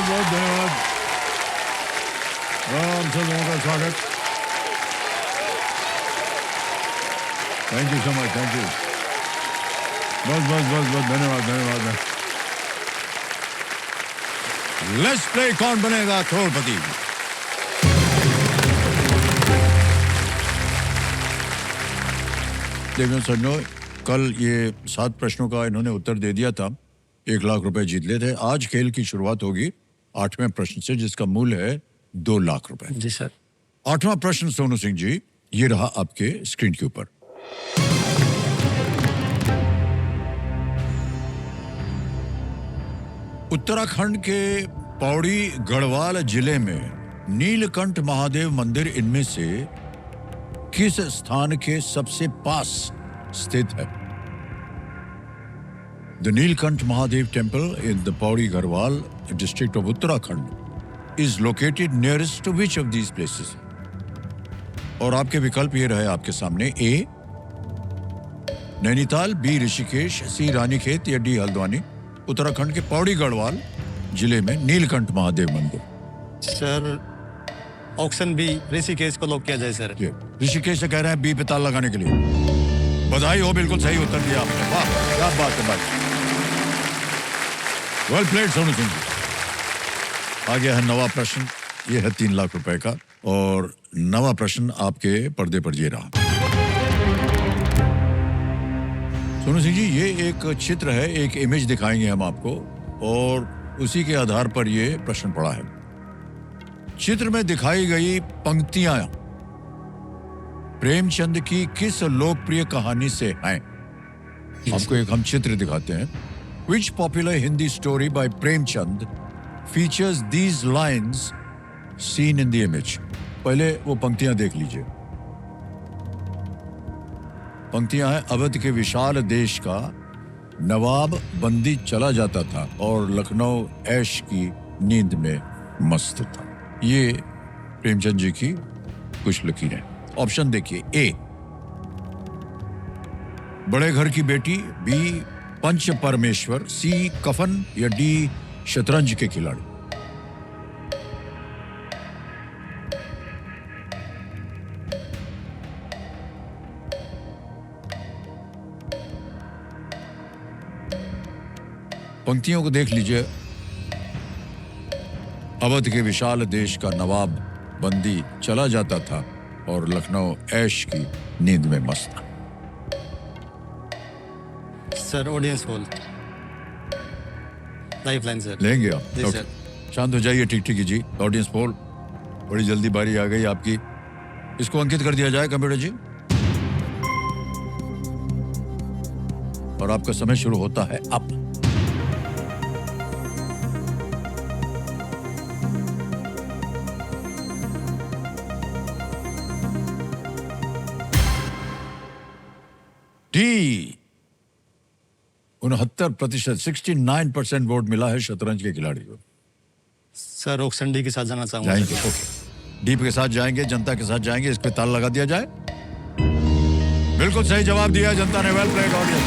बहुत बहुत धन्यवाद। आप सब लोगों का स्वागत। Thank you so much, thank you. बस बस बस बस धन्यवाद धन्यवाद। लेट्स प्ले कौन बनेगा करोड़पति। देखो सज्जनों, कल ये 7 प्रश्नों का इन्होंने उत्तर दे दिया था, 1 लाख रुपए जीत लिए थे। आज खेल की शुरुआत होगी 8वें प्रश्न से, जिसका मूल्य है 2 लाख रुपए। जी सर। 8वां प्रश्न सोनू सिंह जी, ये रहा आपके स्क्रीन के ऊपर। उत्तराखंड के पौड़ी गढ़वाल जिले में नीलकंठ महादेव मंदिर इनमें से किस स्थान के सबसे पास स्थित है? The Neelkanth Mahadev temple in the Pauri Garhwal district of Uttarakhand is located nearest to which of these places? और आपके विकल्प ये रहे आपके सामने: ए नैनीताल, बी ऋषिकेश, सी रानीखेत या डी हल्द्वानी। उत्तराखंड के पौड़ी गढ़वाल जिले में नीलकंठ महादेव मंदिर। सर ऑप्शन बी ऋषिकेश को लॉक किया जाए सर। ऋषिकेश से कह रहे हैं बी पे ताल लगाने के लिए। बधाई हो, बिल्कुल सही उत्तर दिया आपने। वाह, क्या बात है भाई। वेल प्लेड सोनू सिंह जी। आ गया है नवा प्रश्न, ये है 3 लाख रुपए का। और नवा प्रश्न आपके पर्दे पर ये रहा। सोनू सिंह जी, ये एक चित्र है, एक इमेज दिखाएंगे हम आपको, और उसी के आधार पर ये प्रश्न पड़ा है। चित्र में दिखाई गई पंक्तियां प्रेमचंद की किस लोकप्रिय कहानी से हैं? आपको एक हम चित्र दिखाते हैं। Which popular Hindi story by Premchand features these lines seen in the image? पहले वो पंक्तियां देख लीजिए। पंक्तियां हैं: अवध के विशाल देश का नवाब बंदी चला जाता था और लखनऊ ऐश की नींद में मस्त था। ये प्रेमचंद जी की कुछ लकीरें। ऑप्शन देखिए: ए बड़े घर की बेटी, बी पंच परमेश्वर, सी कफन या डी शतरंज के खिलाड़ी। पंक्तियों को देख लीजिए। अवध के विशाल देश का नवाब बंदी चला जाता था और लखनऊ ऐश की नींद में मस्त था। Sir audience poll, lifeline sir. लेंगे आप? जी सर। शांत हो जाइए, ठीक ठीक जी। ऑडियंस पोल, बड़ी जल्दी बारी आ गई आपकी। इसको अंकित कर दिया जाए कंप्यूटर जी, और आपका समय शुरू होता है अब। डी 69%, 69% वोट मिला है शतरंज के खिलाड़ी को। सर ऑप्शन डी के साथ जाना चाहूंगा। जाएंगे, ओके। डी के साथ जाएंगे, जनता के साथ जाएंगे। इस पे ताल लगा दिया जाए। बिल्कुल सही जवाब दिया जनता ने। Well played audience.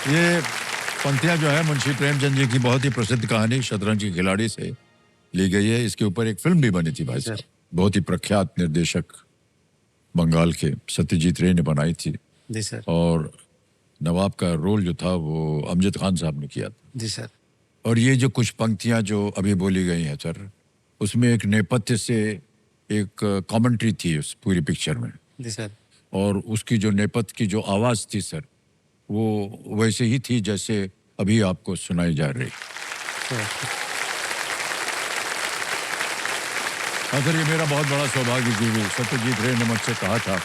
ये पंक्तियां जो है मुंशी प्रेमचंद जी की बहुत ही प्रसिद्ध कहानी शतरंज के खिलाड़ी से ली गई है। इसके ऊपर एक फिल्म भी बनी थी भाई साहब, बहुत ही प्रख्यात निर्देशक बंगाल के सत्यजीत रे ने बनाई थी। जी सर। और नवाब का रोल जो था वो अमजद खान साहब ने किया था। जी सर। और ये जो कुछ पंक्तियां जो अभी बोली गई हैं सर, उसमें एक नेपथ्य से एक कमेंट्री थी उस पूरी पिक्चर में। जी सर। और उसकी जो नेपथ्य की जो आवाज थी सर, वो वैसे ही थी जैसे अभी आपको सुनाई जा रही। सर, ये मेरा बहुत बड़ा सौभाग्य कि सत्यजीत रे ने मुझसे कहा था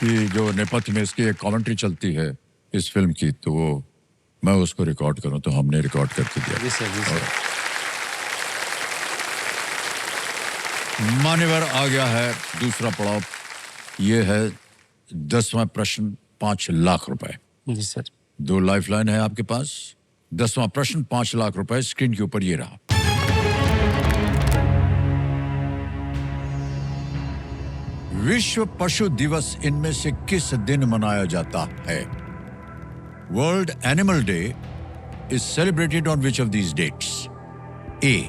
कि जो नेपथ्य में इसकी एक कमेंट्री चलती है इस फिल्म की, तो वो मैं उसको रिकॉर्ड करूं, तो हमने रिकॉर्ड करके दिया। जी सर, जी सर। मान्यवर आ गया है दूसरा पड़ाव। ये है 10वां प्रश्न, 5 लाख रुपए। जी सर। 2 लाइफलाइन है आपके पास। 10वां प्रश्न, 5 लाख रुपए। स्क्रीन के ऊपर ये रहा। विश्व पशु दिवस इनमें से किस दिन मनाया जाता है? World Animal Day is celebrated on which of these dates? A.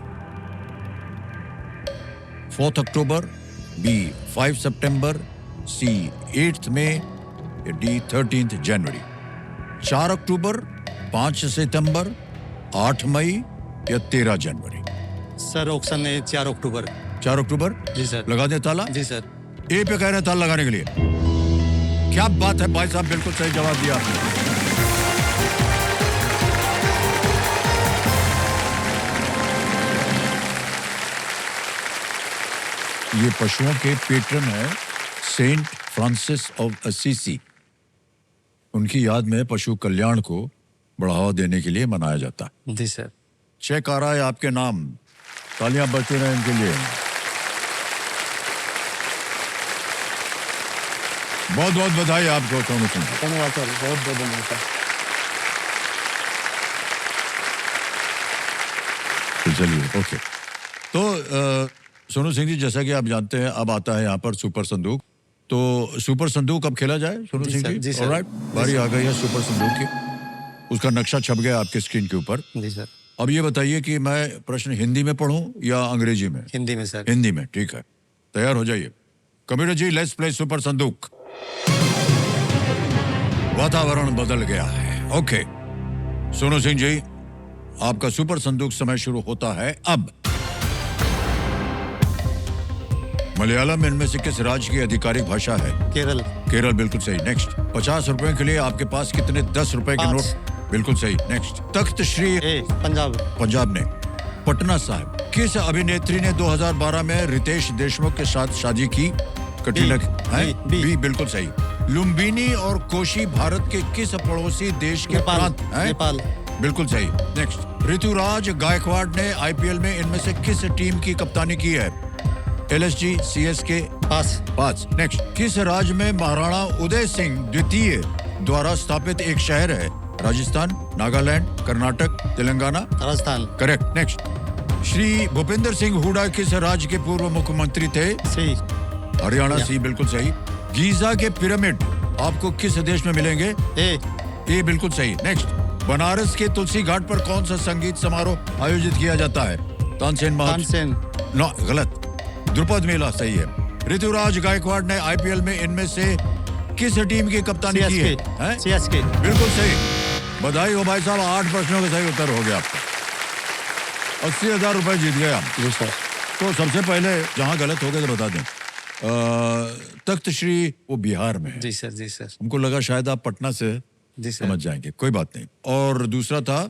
4th October, B. 5 September, C. 8th May, D. 13th January. 4 अक्टूबर, 5 सितंबर, 8 मई या 13 जनवरी? सर ऑप्शन है 4 अक्टूबर। 4 अक्टूबर? जी सर। लगा दे ताला? जी सर। ए पे कह रहे हैं ताला लगाने के लिए। क्या बात है भाई साहब, बिल्कुल सही जवाब दिया आपने। ये पशुओं के पेट्रन है सेंट फ्रांसिस ऑफ असीसी। उनकी याद में पशु कल्याण को बढ़ावा देने के लिए मनाया जाता है। जी सर। चेक आ रहा है आपके नाम, तालियां बजती रहे इनके लिए। बहुत बहुत बधाई आपको सोनू सिंह। धन्यवाद सर, बहुत बहुत धन्यवाद सर। तो चलिए ओके। तो सोनू सिंह जी, जैसा कि आप जानते हैं अब आता है यहाँ पर सुपर संदूक। तो सुपर संदूक अब खेला जाए सोनू जी सिंह सर, जी? जी सर। ऑलराइट, बारी आ गई है सुपर संदूक की। उसका नक्शा छप गया आपके स्क्रीन के ऊपर। जी सर। अब ये बताइए कि मैं प्रश्न हिंदी में पढ़ूं या अंग्रेजी में? हिंदी में सर। हिंदी में, ठीक है। तैयार हो जाइए। Computer ji, let's play super संदूक। वातावरण बदल गया है। ओके सोनू सिंह जी, आपका सुपर संदूक समय शुरू होता है अब। मलयालम इनमें से किस राज्य की आधिकारिक भाषा है? केरल। केरल, बिल्कुल सही। नेक्स्ट। 50 रुपए के लिए आपके पास कितने 10 रुपए के 5। नोट? बिल्कुल सही। नेक्स्ट। तख्त श्री ए पंजाब। पंजाब ने। पटना साहिब, किस अभिनेत्री ने 2012 में रितेश देशमुख के साथ शादी की? कटरीना बी। बी, बिल्कुल सही। लुम्बिनी और कोशी भारत के किस पड़ोसी देश के प्रांत हैं? नेपाल। बिल्कुल सही। नेक्स्ट। ऋतुराज गायकवाड़ ने आईपीएल में इनमें से किस टीम की कप्तानी की है? LSG, CSK? पास। नेक्स्ट। किस राज्य में महाराणा उदय सिंह द्वितीय द्वारा स्थापित एक शहर है? राजस्थान, नागालैंड, कर्नाटक, तेलंगाना? राजस्थान। करेक्ट। नेक्स्ट। श्री भूपेंद्र सिंह हुडा किस राज्य के पूर्व मुख्यमंत्री थे? सी। हरियाणा। सी, बिल्कुल सही। गीजा के पिरामिड आपको किस देश में मिलेंगे? ए, बिल्कुल सही। नेक्स्ट। बनारस के तुलसी घाट पर कौन सा संगीत समारोह आयोजित किया जाता है? तानसेन तानसेन। नो, गलत। ध्रुपद मेला सही है। ऋतुराज गायकवाड़ ने आईपीएल में इनमें से किस टीम की कप्तानी की है? सीएसके। बिल्कुल सही। बधाई हो भाई साहब, 8 प्रश्नों का सही उत्तर हो गया आपका। 80,000 रुपए जीत गए आप। जी सर। तो सबसे पहले जहां गलत हो गए तो बता दें। तख्त श्री वो बिहार में है। जी सर। जी सर। हमको लगा शायद आप पटना से जी सर। समझ जाएंगे, कोई बात नहीं। और दूसरा था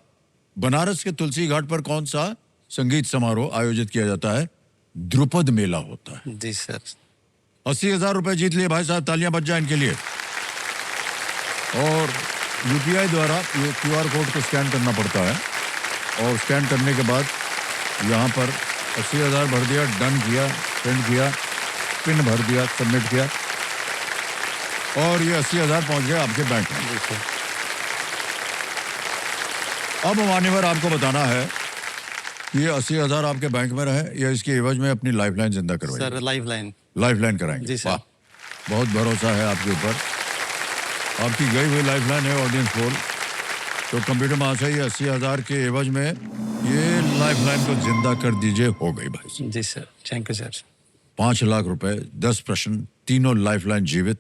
बनारस के तुलसी घाट पर कौन सा संगीत समारोह आयोजित किया जाता है? ध्रुपद मेला होता है। जी सर। 80,000 रुपए जीत लिए भाई साहब, तालियां बज जाए इनके लिए। और यूपीआई द्वारा ये क्यूआर कोड को स्कैन करना पड़ता है और स्कैन करने के बाद यहाँ पर 80,000 भर दिया, डन किया, सेंड किया, पिन भर दिया, सबमिट किया और ये 80,000 पहुंच गए आपके बैंक में। जी सर। अब मान्यवर आपको बताना है ये 80,000 आपके बैंक में रहे या इसके एवज में अपनी लाइफलाइन जिंदा करवाएंगे? Sir lifeline. लाइफलाइन कराएंगे। जी सर। वाह, बहुत भरोसा है आपके ऊपर। आपकी गई हुई लाइफलाइन है ऑडियंस पोल। तो कंप्यूटर महाशय, ये 80,000 के एवज में ये लाइफलाइन को जिंदा कर दीजिए। हो गई भाई। जी sir, thank you sir. 5 lakh रुपए, 10 प्रश्न, तीनों लाइफलाइन जीवित।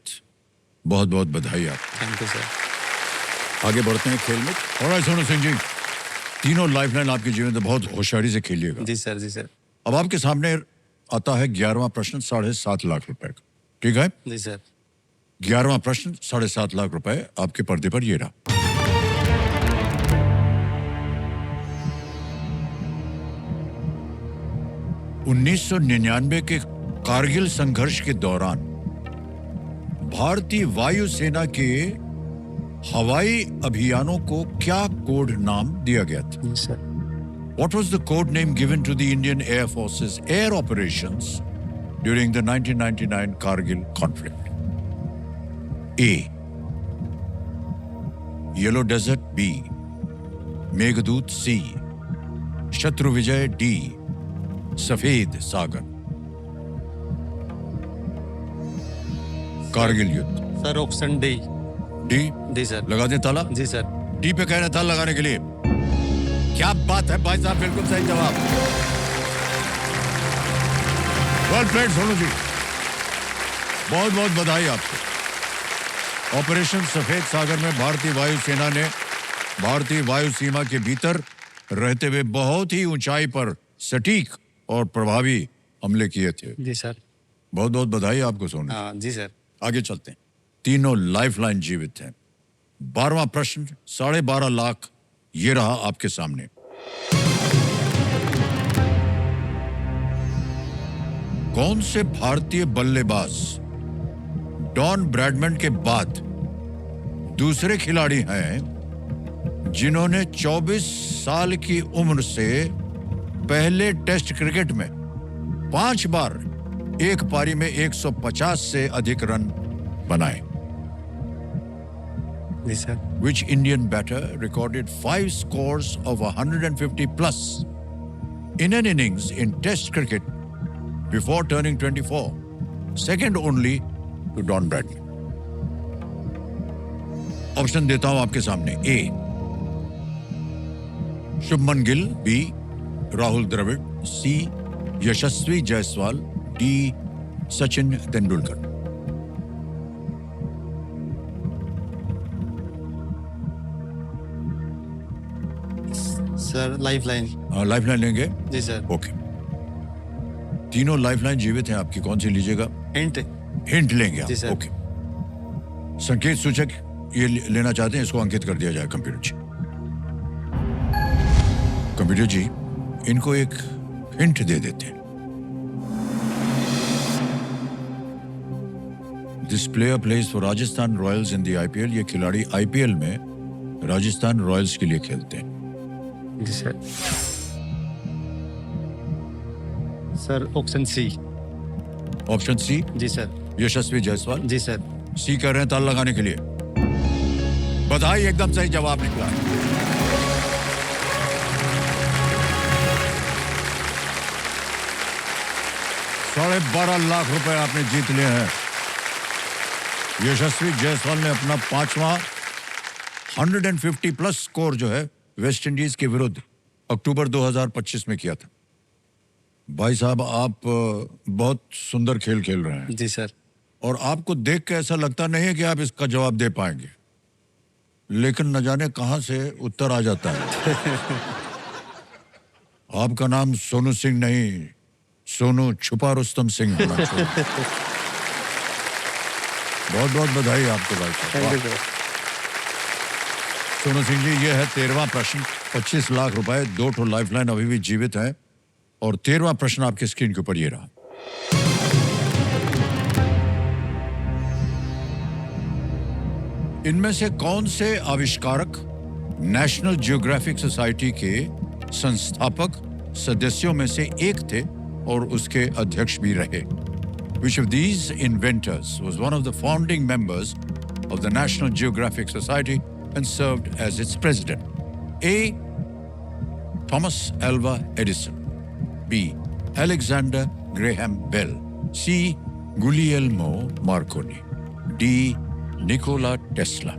बहुत बहुत बधाई आपको। Thank you sir. आगे बढ़ते हैं खेल में। और सोनू सिंह जी, तीनों लाइफलाइन आपके जीवन में बहुत होशियारी से खेलिएगा। जी सर। जी सर। अब आपके सामने आता है 11वां प्रश्न, 7.5 लाख रुपए का। ठीक है? जी सर। 11वां प्रश्न, 7.5 लाख रुपए आपके पर्दे पर ये रहा। 1999 के कारगिल संघर्ष के दौरान भारतीय वायुसेना के हवाई अभियानों को क्या कोड नाम दिया गया था? जी sir. What was the code name given to the Indian Air Force's air operations during the 1999 Kargil conflict? A. Yellow Desert. B. Meghdoot. C. Shatru Vijay. D. सफेद सागर। कारगिल युद्ध। Sir option D. डी? जी sir. लगा दें ताला? जी sir. D पे कह रहे ताल लगाने के लिए। क्या बात है भाई साहब, बिल्कुल सही जवाब। वेल प्लेड सोनू जी, बहुत बहुत बधाई आपको। ऑपरेशन सफेद सागर में भारतीय वायुसेना ने भारतीय वायु सीमा के भीतर रहते हुए बहुत ही ऊंचाई पर सटीक और प्रभावी हमले किए थे। जी सर। बहुत बहुत बधाई आपको सोनू। हाँ जी सर। आगे चलते हैं। तीनों लाइफलाइन जीवित हैं। 12वां प्रश्न 12.5 लाख ये रहा आपके सामने। कौन से भारतीय बल्लेबाज डॉन ब्रैडमैन के बाद दूसरे खिलाड़ी हैं जिन्होंने 24 साल की उम्र से पहले टेस्ट क्रिकेट में 5 बार एक पारी में 150 से अधिक रन बनाए? जी sir. Which Indian batter recorded 5 scores of 150 plus in an innings in Test cricket before turning 24, second only to Don Bradman? Option देता हूं आपके सामने। A Shubman Gill, B Rahul Dravid, C Yashasvi Jaiswal, D Sachin Tendulkar. Sir lifeline. Lifeline लेंगे? जी सर। ओके, तीनों lifeline जीवित हैं आपकी, कौन सी लीजिएगा? हिंट। हिंट लेंगे आप? जी सर। ओके, संकेत सूचक ये लेना चाहते हैं, इसको अंकित कर दिया जाए कंप्यूटर जी। कंप्यूटर जी, इनको एक हिंट दे देते हैं। This player plays for Rajasthan Royals in the IPL. ये खिलाड़ी आईपीएल में राजस्थान रॉयल्स के लिए खेलते हैं। जी sir. Sir option C. Option C जी सर। यशस्वी जायसवाल। जी सर। सी कर रहे हैं ताल लगाने के लिए। बधाई, एकदम सही जवाब निकला। $12.5 लाख रुपए आपने जीत लिए हैं। यशस्वी जायसवाल ने अपना 5वां 150 प्लस स्कोर जो है वेस्ट इंडीज के विरुद्ध अक्टूबर 2025 में किया था। भाई साहब, आप बहुत सुंदर खेल खेल रहे हैं। जी सर। और आपको देख के ऐसा लगता नहीं है कि आप इसका जवाब दे पाएंगे, लेकिन न जाने कहां से उत्तर आ जाता है। आपका नाम सोनू सिंह नहीं, सोनू छुपा रुस्तम सिंह होना चाहिए। बहुत बहुत बधाई आपको भाई साहब। Thank you sir. Sonu Singh ji, ये है 13वां प्रश्न। 25 लाख रुपए, 2 ठो लाइफलाइन अभी भी जीवित है। और 13वां प्रश्न आपकी स्क्रीन के ऊपर ये रहा। इनमें से कौन से आविष्कारक नेशनल जियोग्राफिक सोसाइटी के संस्थापक सदस्यों में से एक थे और उसके अध्यक्ष भी रहे? Which of these inventors was one of the founding members of the National Geographic Society and served as its president? A. Thomas Alva Edison, B. Alexander Graham Bell, C. Guglielmo Marconi, D. Nikola Tesla.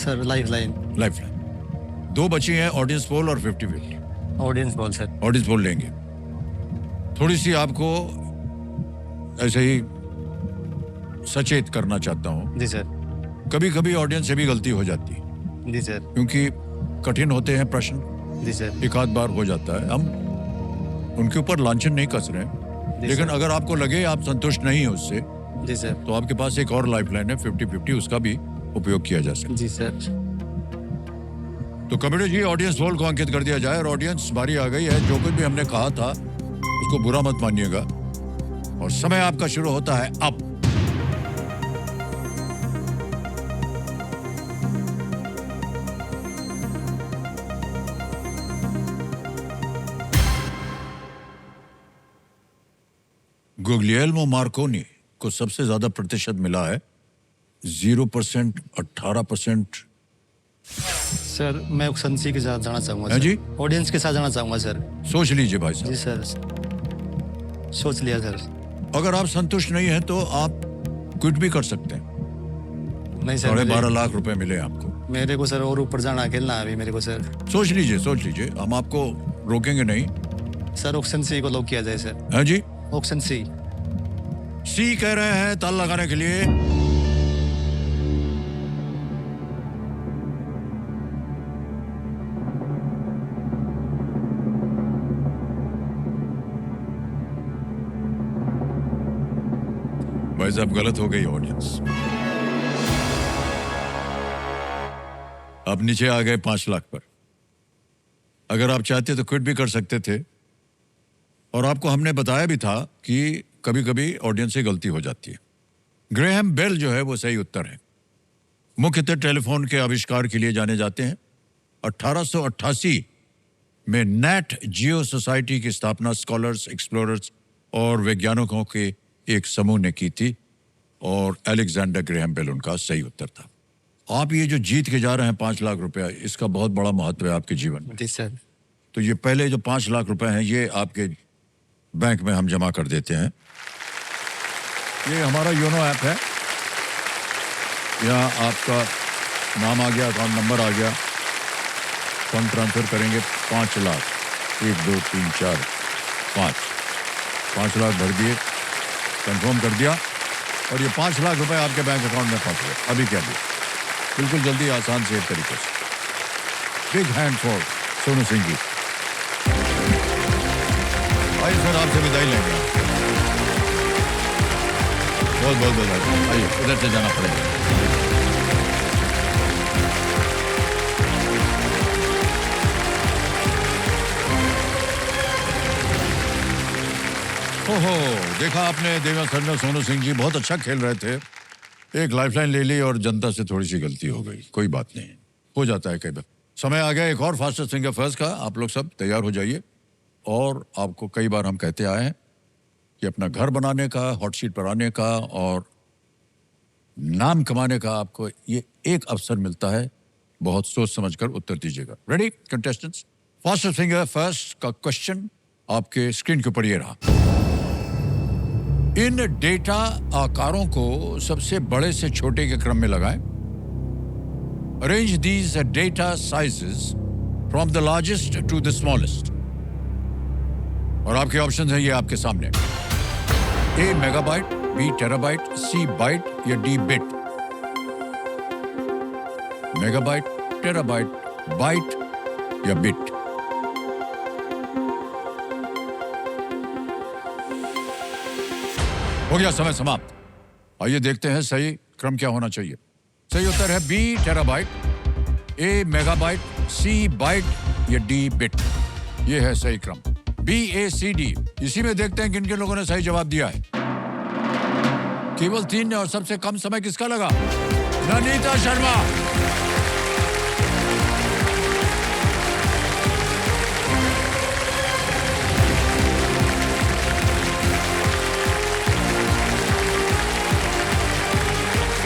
Sir lifeline. Lifeline. 2 बची हैं, audience poll और 50-50। Audience ball sir. Audience poll लेंगे। थोड़ी सी आपको ऐसे ही सचेत करना चाहता हूं। जी सर। कभी कभी ऑडियंस से भी गलती हो जाती है, जी सर। क्योंकि कठिन होते हैं प्रश्न, जी सर। एक आध बार हो जाता है। हम उनके ऊपर लांछन नहीं कस रहे हैं, लेकिन सर। अगर आपको लगे आप संतुष्ट नहीं है उससे, जी सर। तो आपके पास एक और लाइफलाइन है 50-50, उसका भी उपयोग किया जा सकता जी सर। है। तो कंप्यूटर जी, ऑडियंस पोल को अंकित कर दिया जाए और ऑडियंस बारी आ गई है। जो कुछ भी हमने कहा था उसको बुरा मत मानिएगा, और समय आपका शुरू होता है अब। गुग्लिएल्मो मार्कोनी को सबसे ज्यादा प्रतिशत मिला है, 0%, 18%। सर मैं ऑक्शन सी के साथ जाना चाहूँगा हाँ जी? ऑडियंस के साथ जाना चाहूँगा सर। सोच लीजिए भाई जी साहब। सर, सोच लिया सर। अगर आप संतुष्ट नहीं हैं तो आप क्विट भी कर सकते हैं। नहीं सर, 12.5 लाख रुपए मिले आपको। मेरे को सर और ऊपर जाना खेलना है अभी मेरे को सर। सोच लीजिए, हम आपको रोकेंगे नहीं। सर ऑक्शन सी को लॉक किया जाए सर। हाँ जी? ऑक्शन सी। सी कह रहे हैं ताल लगाने के लिए। भाई साहब गलत हो गई ऑडियंस। आप नीचे आ गए 5 लाख पर। अगर आप चाहते तो क्विट भी कर सकते थे, और आपको हमने बताया भी था कि कभी कभी ऑडियंस से गलती हो जाती है। ग्रेहम बेल जो है वो सही उत्तर है। मुख्यतः टेलीफोन के आविष्कार के लिए जाने जाते हैं। 1888 में नैट जियो सोसाइटी की स्थापना स्कॉलर्स, एक्सप्लोरर्स और वैज्ञानिकों के एक समूह ने की थी, और अलेक्जेंडर ग्रेहम बेल उनका सही उत्तर था। आप ये जो जीत के जा रहे हैं 5 लाख रुपया, इसका बहुत बड़ा महत्व है आपके जीवन में। जी सर। तो ये पहले जो 5 लाख रुपए हैं ये आपके बैंक में हम जमा कर देते हैं। ये हमारा योनो ऐप है। यहाँ आपका नाम आ गया, अकाउंट नंबर आ गया, फंड ट्रांसफर करेंगे 5 लाख। 1 2 3 4 5 लाख भर दिए, कंफर्म कर दिया, और ये 5 लाख रुपए आपके बैंक अकाउंट में फंस गए। अभी क्या दिया? बिल्कुल जल्दी, आसान से तरीके से। Big hand for Sonu Singh ji. आइए सर, आपसे विदाई लेंगे। बहुत बहुत बधाई। आइए, उधर से जाना पड़ेगा। ओहो, देखा आपने, देवा सर ने, सोनू सिंह जी बहुत अच्छा खेल रहे थे। एक लाइफलाइन ले ली और जनता से थोड़ी सी गलती हो गई। कोई बात नहीं, हो जाता है कई बार। समय आ गया एक और फास्टेस्ट फिंगर फर्स्ट का। आप लोग सब तैयार हो जाइए। और आपको कई बार हम कहते आए हैं कि अपना घर बनाने का, हॉट सीट पर आने का और नाम कमाने का आपको ये एक अवसर मिलता है। बहुत सोच समझकर उत्तर दीजिएगा। Ready contestants? Fastest finger first का क्वेश्चन आपके स्क्रीन के ऊपर ये रहा। इन डेटा आकारों को सबसे बड़े से छोटे के क्रम में लगाएं। Arrange these data sizes from the largest to the smallest. और आपके ऑप्शन है ये आपके सामने। A megabyte, B terabyte, C byte या D bit. Megabyte, terabyte, byte या बिट। हो गया समय समाप्त। आइए देखते हैं सही क्रम क्या होना चाहिए। सही उत्तर है बी टेराबाइट, ए मेगाबाइट, सी बाइट या डी बिट। ये है सही क्रम, BACD। इसी में देखते हैं किन किन लोगों ने सही जवाब दिया है। केवल 3 ने, और सबसे कम समय किसका लगा? ननीता शर्मा।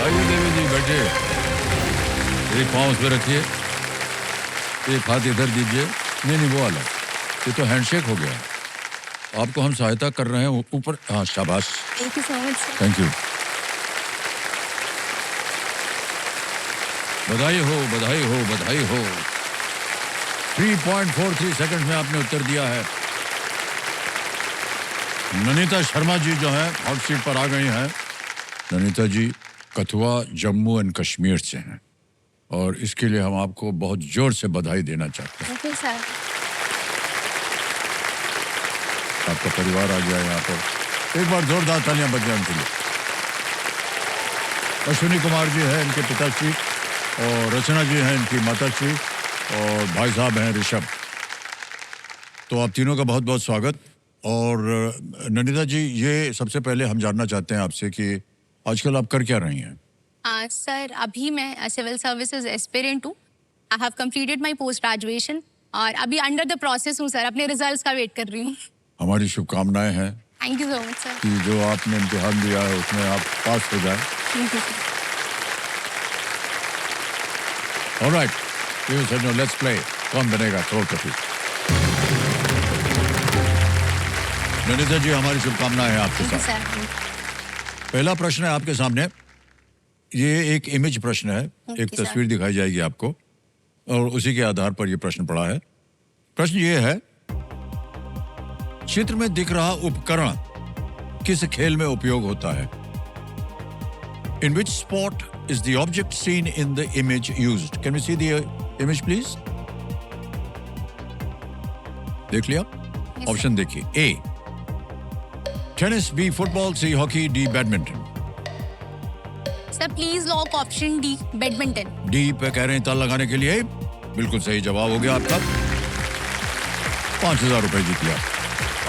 आइए देवी जी बैठे, एक पाँव उस पर रखिए, एक हाथ इधर दीजिए। नहीं वो वाला, ये तो हैंडशेक हो गया। आपको हम सहायता कर रहे हैं ऊपर। हाँ शाबाश, thank you so much. Thank you. बधाई हो, बधाई हो, बधाई हो। 3.43 सेकंड में आपने उत्तर दिया है। ननीता शर्मा जी जो है हॉट सीट पर आ गई हैं। ननीता जी कथुआ, जम्मू एंड कश्मीर से हैं, और इसके लिए हम आपको बहुत जोर से बधाई देना चाहते हैं। Thank you sir. आपका परिवार आ गया यहाँ पर, एक बार जोरदार तालियां बज जाए उनके लिए। अश्विनी कुमार जी हैं इनके पिताश्री, और रचना जी हैं इनकी माताश्री, और भाई साहब हैं ऋषभ। तो आप तीनों का बहुत बहुत स्वागत। और ननीता जी, ये सबसे पहले हम जानना चाहते हैं आपसे कि आजकल आप कर क्या रही हैं? सर अभी मैं सिविल सर्विसेज एस्पिरेंट हूँ। I have completed my post graduation और अभी अंडर द प्रोसेस हूँ सर। अपने रिजल्ट्स का वेट कर रही हूँ। हमारी शुभकामनाएं हैं thank you so much sir. कि जो आपने इम्तिहान दिया है उसमें आप पास हो जाए। Thank you sir. Alright, You said no, let's play. कौन बनेगा करोड़पति? ननिता जी, हमारी शुभकामनाएं हैं आपके थैंक यू साथ। सर। पहला प्रश्न है आपके सामने। ये एक इमेज प्रश्न है। एक Okay, तस्वीर दिखाई जाएगी आपको और उसी के आधार पर यह प्रश्न पड़ा है। प्रश्न ये है, चित्र में दिख रहा उपकरण किस खेल में उपयोग होता है? In which sport is the object seen in the image used? Can we see the image please? देख लिया? Yes, ऑप्शन देखिए। A tennis, B football, C hockey, D badminton. Sir please lock option D badminton. D पे कह रहे हैं ताल लगाने के लिए। बिल्कुल सही जवाब हो गया आपका। 5,000 रुपए जीत लिया।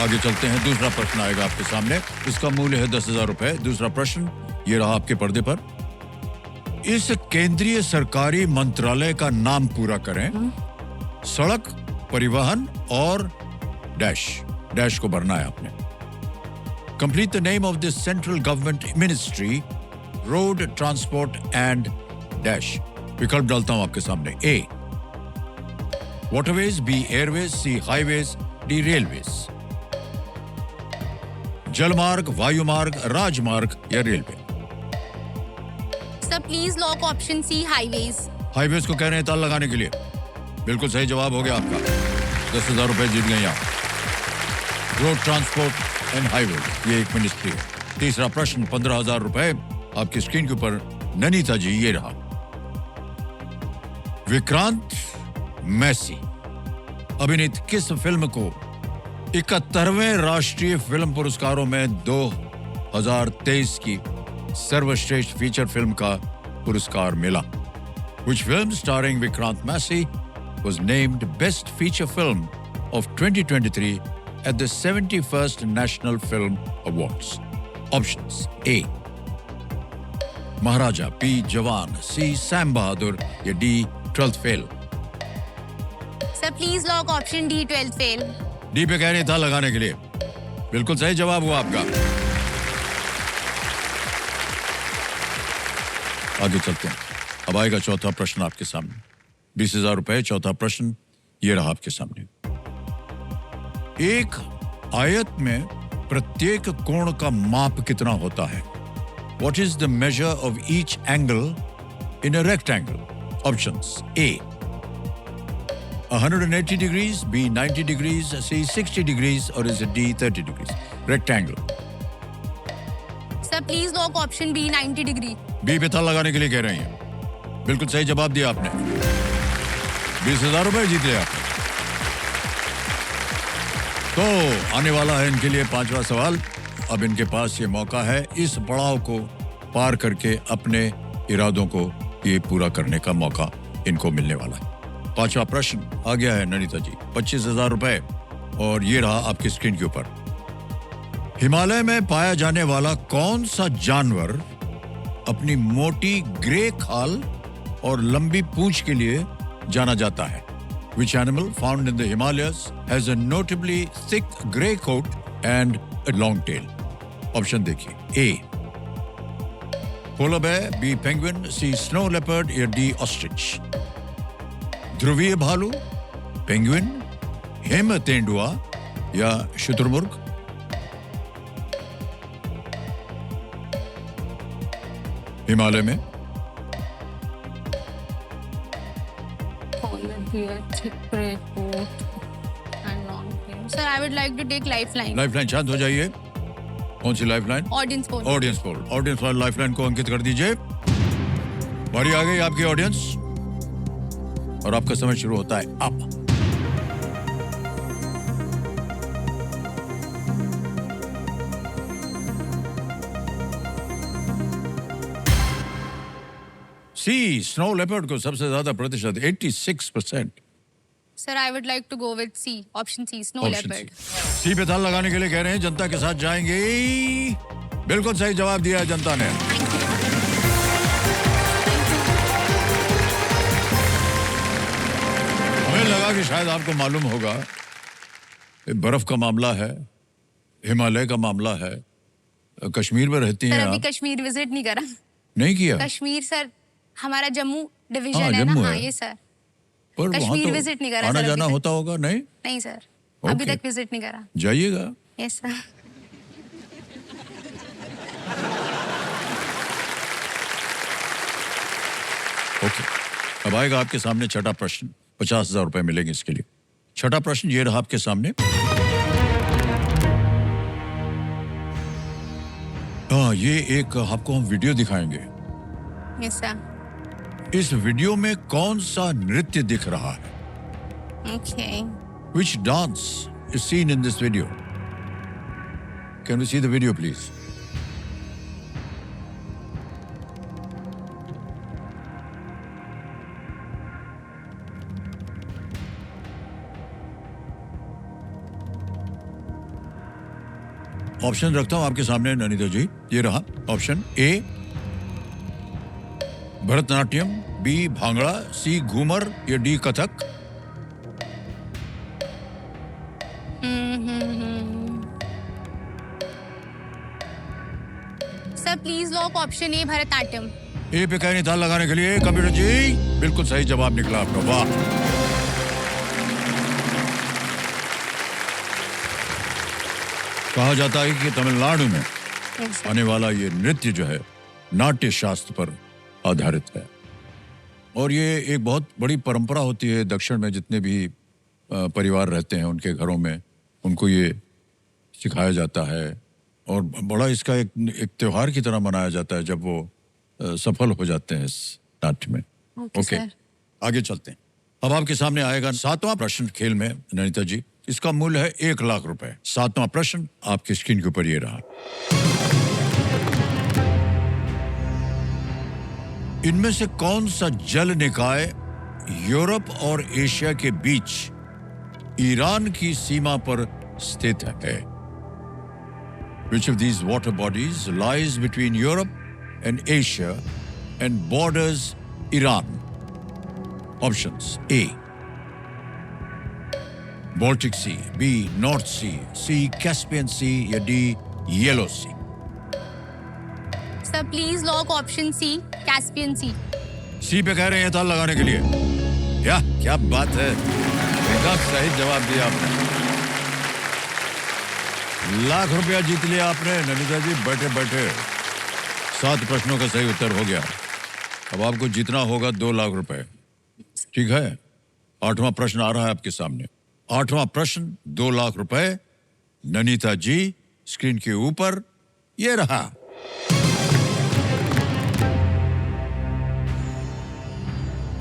आगे चलते हैं, दूसरा प्रश्न आएगा आपके सामने। इसका मूल्य है 10,000 रुपए। दूसरा प्रश्न ये रहा आपके पर्दे पर। इस केंद्रीय सरकारी मंत्रालय का नाम पूरा करें। सड़क, परिवहन और डैश। डैश को भरना है आपने। Complete the name of this central government ministry, road transport and dash. विकल्प डालता हूं आपके सामने। A waterways, B airways, C highways, D railways. जलमार्ग, वायुमार्ग, राजमार्ग या railway. Sir please lock option C highways. Highways को कह रहे हैं ताल लगाने के लिए। बिल्कुल सही जवाब हो गया आपका। 10,000 रुपए जीत गए आप। रोड ट्रांसपोर्ट एंड हाईवे, ये एक मिनिस्ट्री है। तीसरा प्रश्न 15,000 रुपए आपकी स्क्रीन के ऊपर। ननीता जी, ये रहा। विक्रांत मैसी अभिनीत किस फिल्म को 71वें राष्ट्रीय फिल्म पुरस्कारों में 2023 की सर्वश्रेष्ठ फीचर फिल्म का पुरस्कार मिला? Which film starring Vikrant Massey was named Best Feature Film of 2023 at the 71st National Film Awards? Options: A. Maharaja, B. Jawan, C. Sam Bahadur या D. 12th Fail। Sir please lock option D 12th fail. D पे कह रहे था लगाने के लिए। बिल्कुल सही जवाब हुआ आपका। आगे चलते हैं। अब आएगा चौथा प्रश्न आपके सामने। 20,000 रुपए। चौथा प्रश्न ये रहा आपके सामने। एक आयत में प्रत्येक कोण का माप कितना होता है? What is the measure of each angle in a rectangle? Options: A. 180 degrees, B. 90 degrees, C. 60 degrees, or is it D. 30 degrees? Rectangle. Sir please lock option B 90 degree. B पे ताल लगाने के लिए कह रहे हैं। बिल्कुल सही जवाब दिया आपने। 20,000 रुपए जीत लिया आपने। तो आने वाला है इनके लिए पांचवा सवाल। अब इनके पास ये मौका है इस पड़ाव को पार करके अपने इरादों को ये पूरा करने का मौका इनको मिलने वाला है। पांचवा प्रश्न आ गया है ननीता जी। 25,000 रुपए और ये रहा आपकी स्क्रीन के ऊपर। हिमालय में पाया जाने वाला कौन सा जानवर अपनी मोटी ग्रे खाल और लंबी पूंछ के लिए जाना जाता है? Which animal found in the Himalayas has a notably thick grey coat and a long tail? Option देखिए। A. Polar bear, B. Penguin, C. Snow leopard या D. ऑस्ट्रिच। ध्रुवीय भालू, पेंगुइन, हिम तेंदुआ या शुतुरमुर्ग। हिमालय में sir I would like to take lifeline. Lifeline. शांत हो जाइए। कौन सी lifeline? Audience poll. Audience poll. Audience poll lifeline को अंकित कर दीजिए। बारी आ गई आपकी ऑडियंस और आपका समय शुरू होता है अब। सी स्नो लेपर्ड को सबसे ज्यादा प्रतिशत 86%। Sir I would like to go with C option C snow leopard. C पे ताल लगाने के लिए कह रहे हैं। जनता के साथ जाएंगे। बिल्कुल सही जवाब दिया है जनता ने। हमें लगा कि शायद आपको मालूम होगा, ये बर्फ का मामला है, हिमालय का मामला है। कश्मीर में रहती हैं सर अभी आप? कश्मीर विजिट नहीं करा। नहीं किया? कश्मीर सर हमारा जम्मू डिवीजन हाँ, है ना। जम्मू हाँ है। ये सर पर वहाँ कश्मीर तो विजिट नहीं करा आना सर अभी जाना तक। होता होगा नहीं? नहीं सर, अभी Okay. तक विजिट नहीं करा। जाइएगा। Yes sir. ओके, अब आएगा आपके सामने छठा प्रश्न। 50,000 रुपए मिलेंगे इसके लिए। छठा प्रश्न ये रहा आपके सामने। हाँ, ये एक आपको हम वीडियो दिखाएंगे। Yes sir. इस वीडियो में कौन सा नृत्य दिख रहा है? Okay. Which dance is seen in this video? Can we see the video, please? Option रखता हूं आपके सामने ननिता जी। ये रहा option A Bharatanatyam, B Bhangra, C Ghoomar या D Kathak. Sir please lock option A Bharatanatyam. A पे कहीं ताल लगाने के लिए कंप्यूटर जी बिल्कुल सही जवाब निकला आपका, वाह। कहा जाता है कि तमिलनाडु में यस सर। आने वाला ये नृत्य जो है नाट्य शास्त्र पर आधारित है और ये एक बहुत बड़ी परंपरा होती है दक्षिण में। जितने भी परिवार रहते हैं उनके घरों में उनको ये सिखाया जाता है और बड़ा इसका एक त्योहार की तरह मनाया जाता है जब वो सफल हो जाते हैं इस नाट्य में। Okay sir. आगे चलते हैं। अब आपके सामने आएगा 7वां प्रश्न खेल में ननिता जी। इसका मूल्य है 1 लाख रुपए। 7वां प्रश्न आपकी स्क्रीन के ऊपर ये रहा। इनमें से कौन सा जल निकाय यूरोप और एशिया के बीच ईरान की सीमा पर स्थित है? Which of these water bodies lies between Europe and Asia and borders Iran? Options: A. Baltic Sea, B. North Sea, C. Caspian Sea या D. Yellow Sea? Sir please lock option C Caspian Sea. C पे कह रहे हैं ताल लगाने के लिए। क्या बात है, एकदम सही जवाब दिया आपने। लाख रुपया जीत लिया आपने ननिता जी बैठे बैठे। 7 प्रश्नों का सही उत्तर हो गया। अब आपको जीतना होगा 2 लाख रुपए। ठीक है, 8वां प्रश्न आ रहा है आपके सामने। 8वां प्रश्न 2 लाख रुपए। ननिता जी स्क्रीन के ऊपर ये रहा।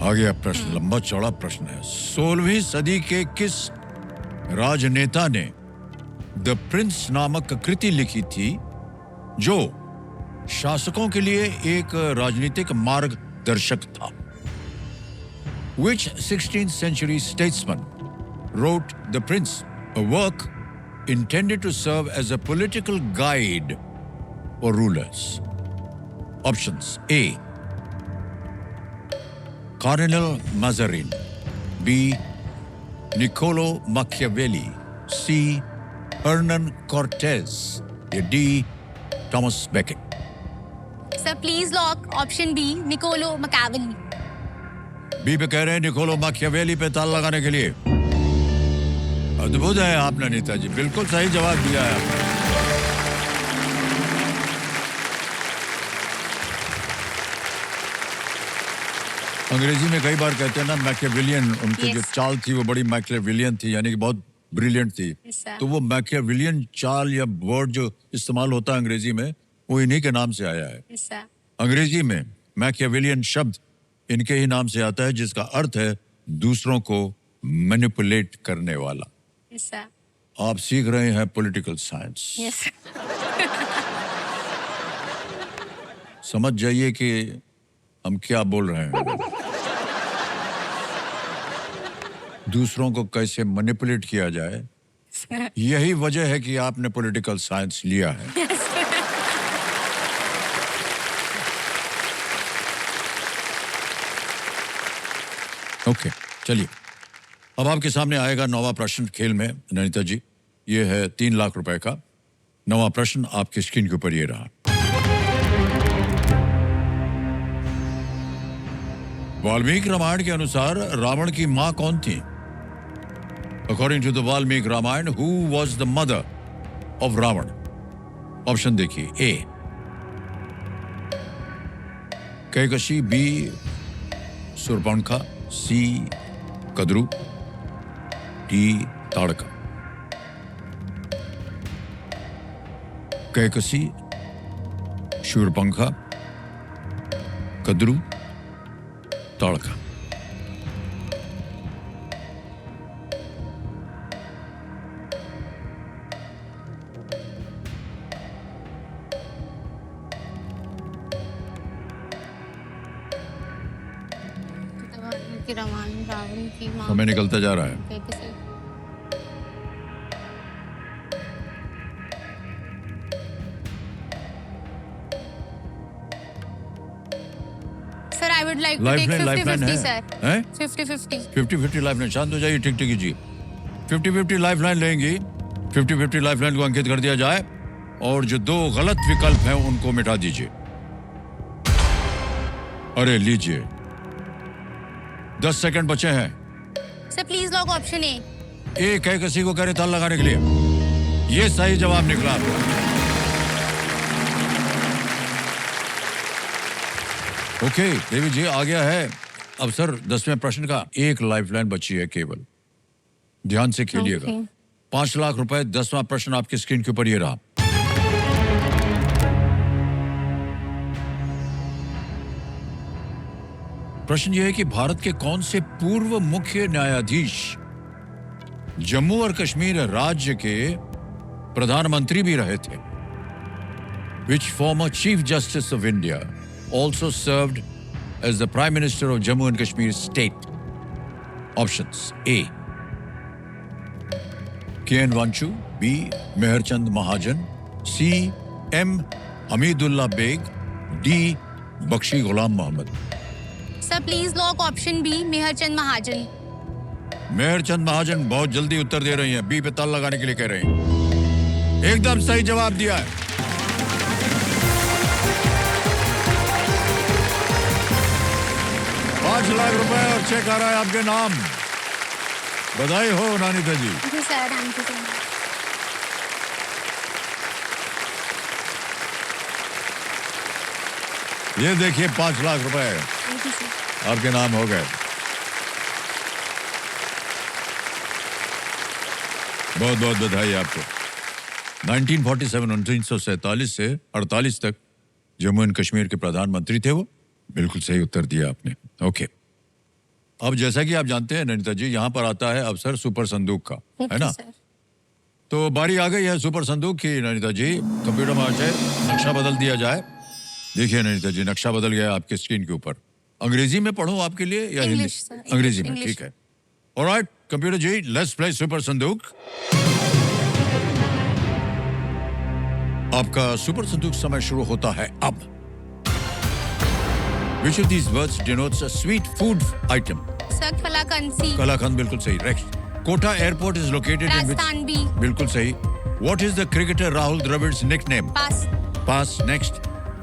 आगे प्रश्न लंबा चौड़ा प्रश्न है। 16वीं सदी के किस राजनेता ने द प्रिंस नामक कृति लिखी थी जो शासकों के लिए एक राजनीतिक मार्गदर्शक था? Which 16th century statesman wrote The Prince, a work intended to serve as a political guide for rulers? Options: A. Cardinal Mazarin, B. Niccolo Machiavelli, C. Hernan Cortez या D. Thomas Becket? Sir please lock option B Niccolo Machiavelli. B पे कह रहे हैं Niccolo माकियावेली पे ताल लगाने के लिए। अद्भुत है आपने नेताजी, बिल्कुल सही जवाब दिया है आपने। अंग्रेजी में कई बार कहते हैं ना मैकियावेलियन, उनकी जो Yes. चाल थी वो बड़ी मैकियावेलियन थी, यानी कि बहुत ब्रिलियंट थी। Yes, sir. तो वो मैकियावेलियन चाल या वर्ड जो इस्तेमाल होता है अंग्रेजी में वो इन्हीं के नाम से आया है। Yes sir. अंग्रेजी में मैकियावेलियन शब्द इनके ही नाम से आता है जिसका अर्थ है दूसरों को मैनिपुलेट करने वाला। Yes sir. आप सीख रहे हैं पॉलिटिकल साइंस। यस समझ जाइए कि हम क्या बोल रहे हैं। दूसरों को कैसे मैनिपुलेट किया जाए, सर। यही वजह है कि आपने पॉलिटिकल साइंस लिया है। ओके, चलिए अब आपके सामने आएगा 9वां प्रश्न खेल में ननिता जी। ये है 3 लाख रुपए का। 9वां प्रश्न आपकी स्क्रीन के ऊपर ये रहा। वाल्मीकि रामायण के अनुसार रावण की मां कौन थी? According to the Valmiki Ramayana, who was the mother of Ravana? Option देखिए, A Kaikashi, B Shurpanakha, C Kadru, D Tadaka. Kaikasi, Shurpanakha, Kadru, Tadaka. कि रावण रावण की माँ समय निकलता जा रहा है। Kaikasi. Sir I would like to take lifeline 50-50 है? सर। हैं? 50-50। 50-50 लाइफलाइन। शांत हो जाइए, ठीक ठीक कीजिए। 50-50 लाइफलाइन लेंगी। 50-50 लाइफलाइन को अंकित कर दिया जाए और जो दो गलत विकल्प हैं उनको मिटा दीजिए। अरे लीजिए, 10 सेकंड बचे हैं। Sir please lock option A. A Kaikasi को कह रहे ताल लगाने के लिए। ये सही जवाब निकला। ओके देवी जी, आ गया है अब सर 10वें प्रश्न का। एक लाइफलाइन बची है केवल, ध्यान से खेलिएगा। Okay. 5 लाख रुपए। 10वां प्रश्न आपकी स्क्रीन के ऊपर ये रहा। प्रश्न यह है कि भारत के कौन से पूर्व मुख्य न्यायाधीश जम्मू और कश्मीर राज्य के प्रधानमंत्री भी रहे थे? Which former Chief Justice of India also served as the Prime Minister of Jammu and Kashmir State? Options: A. K.N. Vanchu, B. Meherchand Mahajan, C. M. Hamidullah Beg, D. Bakshi Ghulam Mohammed. Sir please lock option B, Mehrchand Mahajan. Mehrchand Mahajan बहुत जल्दी उत्तर दे रही हैं, B पे ताल लगाने के लिए कह रहे हैं। एकदम सही जवाब दिया है। ₹5 लाख और चेक आ रहा है आपके नाम। बधाई हो नानिता जी। जी sir, thank you so much. ये देखिए, ₹5 लाख थैंक यू सर। आपके नाम हो गए। बहुत बहुत बधाई आपको। 1947 से 48 तक जम्मू एंड कश्मीर के प्रधानमंत्री थे वो। बिल्कुल सही उत्तर दिया आपने। ओके, अब जैसा कि आप जानते हैं नैनीता जी, यहाँ पर आता है अवसर सुपर संदूक का, है ना? सर। तो बारी आ गई है सुपर संदूक की नैनीता जी। कंप्यूटर में आ जाए, नक्शा बदल दिया जाए। देखिए नैनीता जी, नक्शा बदल गया है आपके स्क्रीन के ऊपर। अंग्रेजी में पढ़ूं आपके लिए या हिंदी? English, sir. अंग्रेजी में, English. ठीक है। Alright computer ji, let's play super संदूक। आपका सुपर संदूक समय शुरू होता है अब। Which of these words denotes a sweet food item? Sir कलाकंसी। कलाकंद, बिल्कुल सही। Next, Kota airport is located in which? Rajasthan B. बिल्कुल सही। What is the cricketer Rahul Dravid's nickname? Pass. Pass. Next,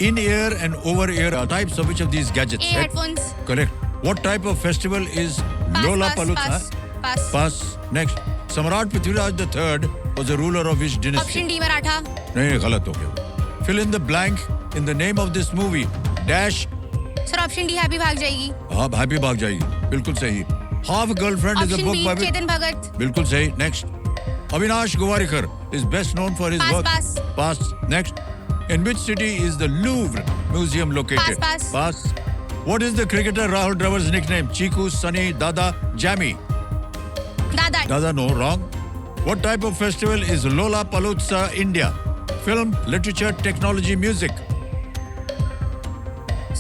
in-ear and over-ear are types of which of these gadgets? A headphones. Correct. What type of festival is pass, Lollapalooza? Pass, pass. Pass. Next, Samrat Prithviraj III was the ruler of which dynasty? Option D Maratha. नहीं, गलत हो गया। Fill in the blank in the name of this movie. Dash. Sir option D happy भाग जाएगी। हाँ, happy भाग जाएगी, बिल्कुल सही। Half Girlfriend is a option book B by Chetan Bhagat. बिल्कुल सही। Next, Avinash Gowarikar is best known for his Pass, work. pass. Pass. Next, in which city is the Louvre Museum located? Pass, Pass. What is the cricketer Rahul Dravid's nickname? Chiku, Sunny, Dada, Jammy? दादा। Dada, no, wrong. What type of festival is Lollapalooza, India? Film, literature, technology, music?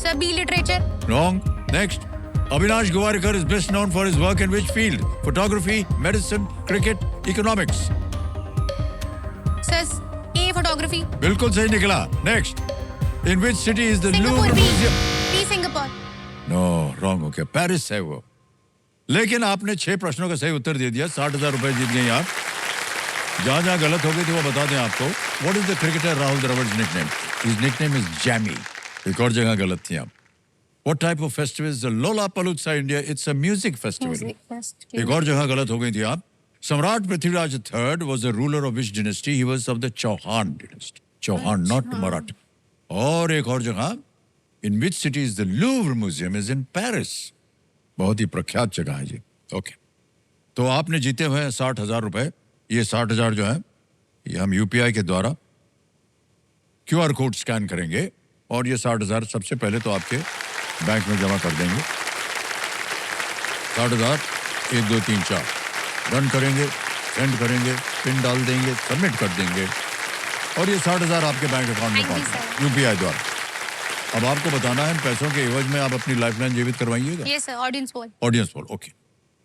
Sir B literature. Wrong. Next, Avinash Gowarikar is best known for his work in which field? Photography, medicine, cricket, economics? Sir A photography. बिल्कुल सही निकला। Next, in which city is the Singapore Louvre B. Museum? B Singapore. No, wrong हो गया। Paris है वो। लेकिन आपने 6 प्रश्नों का सही उत्तर दे दिया। 60,000 रुपए जीत गए आप। जहां जहां गलत हो गई थी वो बता दें आपको। What is the cricketer Rahul Dravid's nickname? His nickname is Jammy. एक और जगह गलत थी आप। What type of festival is the Lollapalooza India? It's a music festival. Music festival. एक और जगह गलत हो गई थी आप. सम्राट Prithviraj III was the ruler of which dynasty? He was of the Chauhan dynasty. Chauhan, not Maratha. और एक और जगह, in which city is the Louvre Museum? Is in Paris. बहुत ही प्रख्यात जगह है ये. ओके. तो आपने जीते हुए 60,000 रुपए. ये 60,000 जो है, ये हम यूपीआई के द्वारा QR कोड स्कैन करेंगे और ये 60,000 सबसे पहले तो आपके बैंक में जमा कर देंगे. 60,000 1 2 3 4 रन करेंगे, सेंड करेंगे, पिन डाल देंगे, सबमिट कर देंगे और ये 60,000 आपके बैंक अकाउंट में Thank you, पहुंच sir. यूपीआई द्वारा. अब आपको बताना है पैसों के एवज में आप अपनी लाइफलाइन जीवित करवाइएगा. Yes, sir. Audience poll. Audience poll. Okay.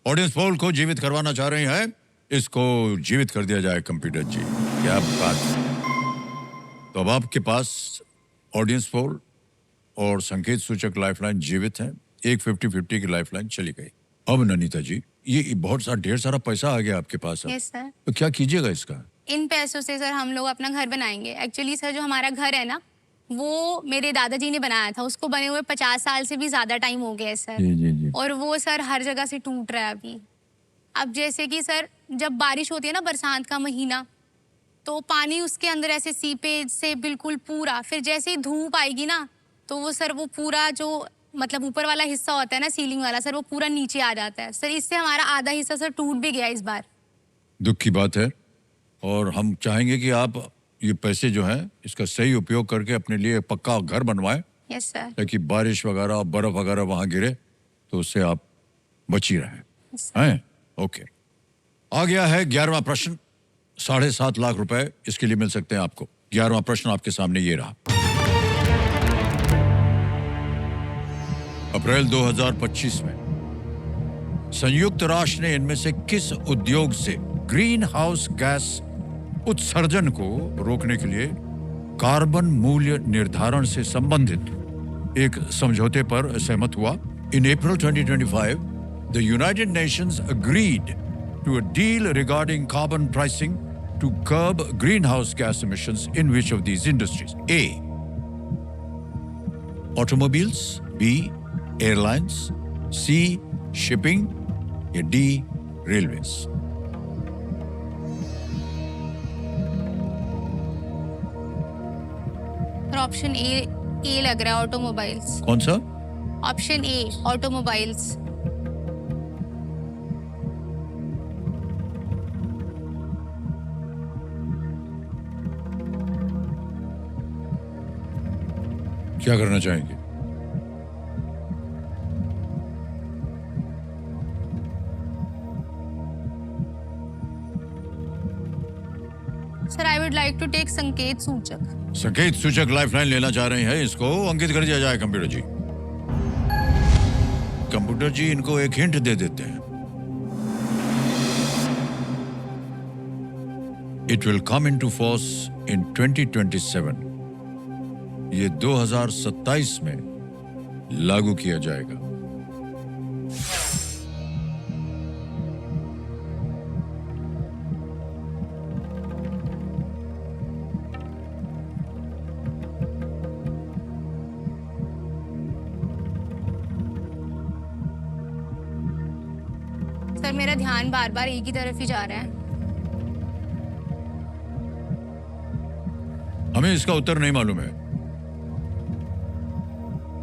Audience poll को जीवित करवाना चाह रहे हैं. इसको जीवित कर दिया जाए कंप्यूटर जी. क्या बात है. तो अब आपके पास ऑडियंस पोल और संकेत सूचक लाइफलाइन जीवित है. एक 50-50 की लाइफलाइन चली गई. अब ननीता जी, ये बहुत सारा ढेर सारा पैसा आ गया आपके पास. अब Yes, sir. तो क्या कीजिएगा इसका? इन पैसों से सर हम लोग अपना घर बनाएंगे. एक्चुअली सर जो हमारा घर है ना, वो मेरे दादाजी ने बनाया था. उसको बने हुए 50 साल से भी ज्यादा टाइम हो गया है सर. जी. और वो सर हर जगह से टूट रहा है अभी. अब जैसे कि सर जब बारिश होती है ना, बरसात का महीना, तो पानी उसके अंदर ऐसे सीपेज से बिल्कुल पूरा, फिर जैसे ही धूप आएगी ना, तो वो सर वो पूरा जो मतलब ऊपर वाला हिस्सा होता है ना, सीलिंग वाला सर, वो पूरा नीचे आ जाता है सर. इससे हमारा आधा हिस्सा सर टूट भी गया इस बार. दुख की बात है और हम चाहेंगे कि आप ये पैसे जो हैं इसका सही उपयोग करके अपने लिए पक्का घर बनवाएं यस सर. ताकि बारिश वगैरह और बर्फ वगैरह वहां गिरे तो उससे आप बची रहें. हैं? ओके. आ गया है 11वां प्रश्न. 7.5 लाख रुपए इसके लिए मिल सकते हैं आपको. 11वां प्रश्न आपके सामने ये रहा. अप्रैल 2025 में संयुक्त राष्ट्र ने इनमें से किस उद्योग से ग्रीन हाउस गैस उत्सर्जन को रोकने के लिए कार्बन मूल्य निर्धारण से संबंधित एक समझौते पर सहमत हुआ? इन अप्रैल 2025, the United Nations agreed to a deal regarding carbon pricing to curb greenhouse gas emissions in which of these industries? A. Automobiles. B. Airlines. C. Shipping. या D. Railways. ऑप्शन ए लग रहा है, ऑटोमोबाइल्स. कौन सा? Option A, automobiles. क्या करना चाहेंगे? Sir I would like to take संकेत सूचक. संकेत सूचक लाइफलाइन लेना चाह रहे हैं. इसको अंकित कर दिया जाए कंप्यूटर जी. कंप्यूटर जी इनको एक हिंट दे देते हैं. It will come into force in 2027. ये 2027 में लागू किया जाएगा. सर मेरा ध्यान बार बार एक ही तरफ ही जा रहा है. हमें इसका उत्तर नहीं मालूम है.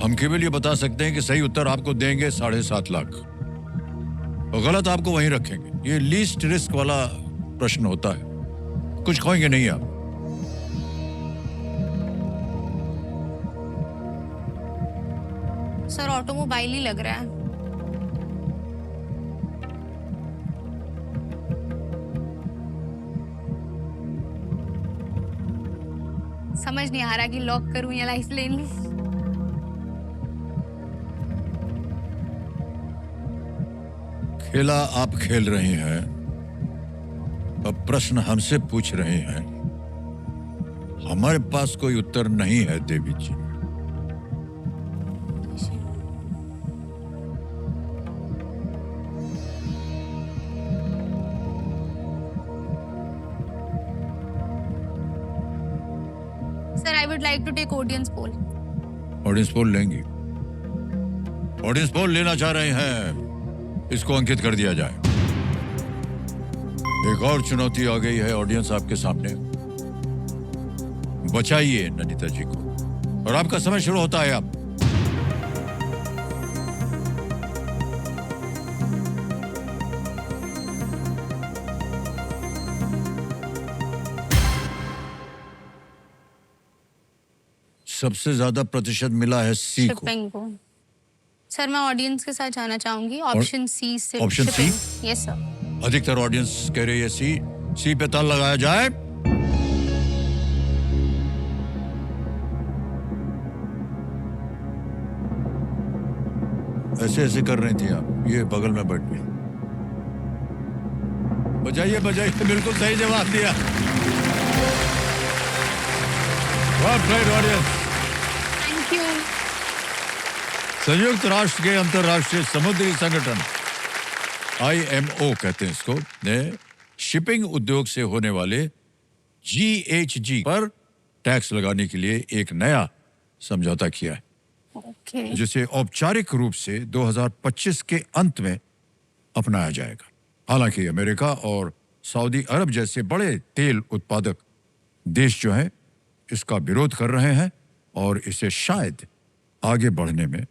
हम केवल ये बता सकते हैं कि सही उत्तर आपको देंगे 7.5 लाख और गलत आपको वहीं रखेंगे. ये लीस्ट रिस्क वाला प्रश्न होता है. कुछ खोएंगे नहीं आप. सर ऑटोमोबाइल ही लग रहा है. समझ नहीं आ रहा कि लॉक करूं या लाइफ लेन लूं. खेला आप खेल रहे हैं. अब प्रश्न हमसे पूछ रहे हैं. हमारे पास कोई उत्तर नहीं है Devi ji. Sir I would like to take audience poll. Audience poll लेंगी. ऑडियंस पोल लेना चाह रहे हैं, इसको अंकित कर दिया जाए। एक और चुनौती आ गई है ऑडियंस आपके सामने। बचाइए ननीता जी को, और आपका समय शुरू होता है अब। सबसे ज्यादा प्रतिशत मिला है सी को। शिपिंग को। सर मैं ऑडियंस के साथ जाना चाहूंगी ऑप्शन सी से। Option C? Yes sir. अधिकतर ऑडियंस कह रही है सी। सी पे ताल लगाया जाए। ऐसे ऐसे कर रही थी आप, ये बगल में बैठ गई। बजाइए बजाइए, बिल्कुल सही जवाब दिया। ऑडियंस। Thank you. संयुक्त राष्ट्र के अंतर्राष्ट्रीय समुद्री संगठन IMO कहते हैं इसको, ने शिपिंग उद्योग से होने वाले GHG पर टैक्स लगाने के लिए एक नया समझौता किया है, ओके। जिसे औपचारिक रूप से 2025 के अंत में अपनाया जाएगा। हालांकि अमेरिका और सऊदी अरब जैसे बड़े तेल उत्पादक देश जो हैं इसका विरोध कर रहे हैं और इसे शायद आगे बढ़ने में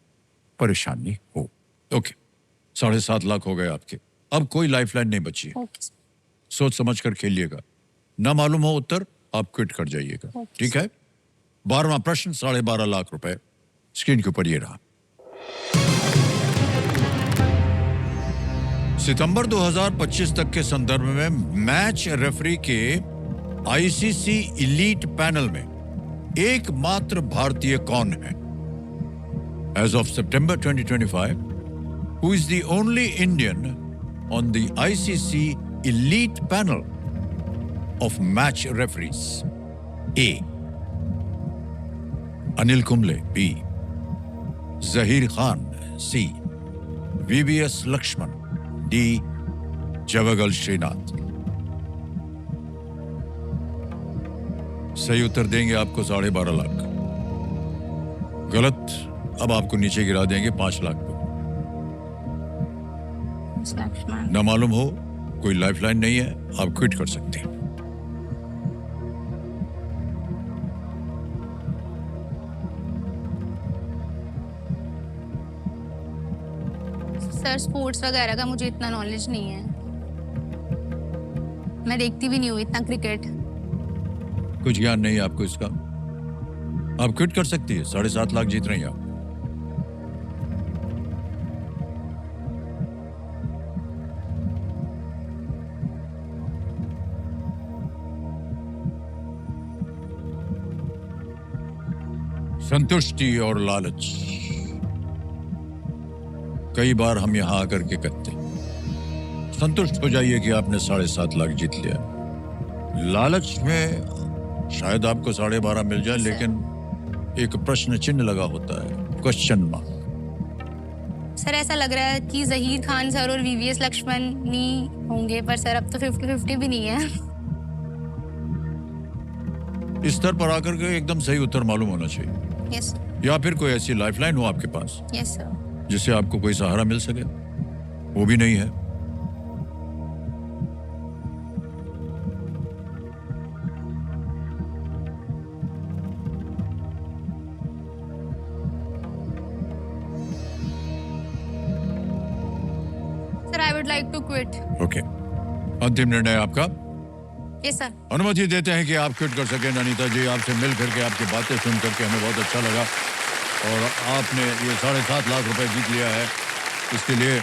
परेशानी हो। ओके, 7.5 लाख हो गए आपके। अब कोई लाइफलाइन नहीं बची है। ओके। सोच समझ कर खेलिएगा, ना मालूम हो उत्तर आप क्विट कर जाइएगा। ओके। ठीक है। 12वां प्रश्न, 12.5 लाख रुपए स्क्रीन के ऊपर ये रहा। सितंबर 2025 तक के संदर्भ में मैच रेफरी के ICC इलीट पैनल में एकमात्र भारतीय कौन है? As of September 2025, who is the only Indian on the ICC elite panel of match referees? A. Anil Kumble. B. Zahir Khan. C. VVS Lakshman. D. Javagal Srinath. सही उत्तर देंगे आपको 12.5 लाख। गलत अब आपको नीचे गिरा देंगे 5 लाख पे। ना मालूम हो, कोई लाइफलाइन नहीं है, आप क्विट कर सकते हैं। सर स्पोर्ट्स वगैरह का मुझे इतना नॉलेज नहीं है, मैं देखती भी नहीं हूँ इतना क्रिकेट। कुछ ज्ञान नहीं है आपको इसका, आप क्विट कर सकती है। 7.5 लाख जीत रही हैं आप। संतुष्टि और लालच कई बार हम यहां आकर के कहते हैं। संतुष्ट हो जाइए कि आपने 7.5 लाख जीत लिया। लालच में शायद आपको 12.5 मिल जाए, लेकिन एक प्रश्न चिन्ह लगा होता है, क्वेश्चन मार्क। सर ऐसा लग रहा है कि जहीर खान सर और VVS लक्ष्मण नहीं होंगे, पर सर अब तो 50-50 भी नहीं है। इस स्तर पर आकर के एकदम सही उत्तर मालूम होना चाहिए। यस या फिर कोई ऐसी लाइफलाइन हो आपके पास यस सर। जिससे आपको कोई सहारा मिल सके, वो भी नहीं है। Sir I would like to quit. Okay, अंतिम निर्णय आपका। Yes sir. अनुमति देते हैं कि आप क्विट कर सके। ननीता जी, आपसे मिल करके, आपकी बातें सुन करके हमें बहुत अच्छा लगा, और आपने ये 7.5 लाख रुपए जीत लिया है। इसके लिए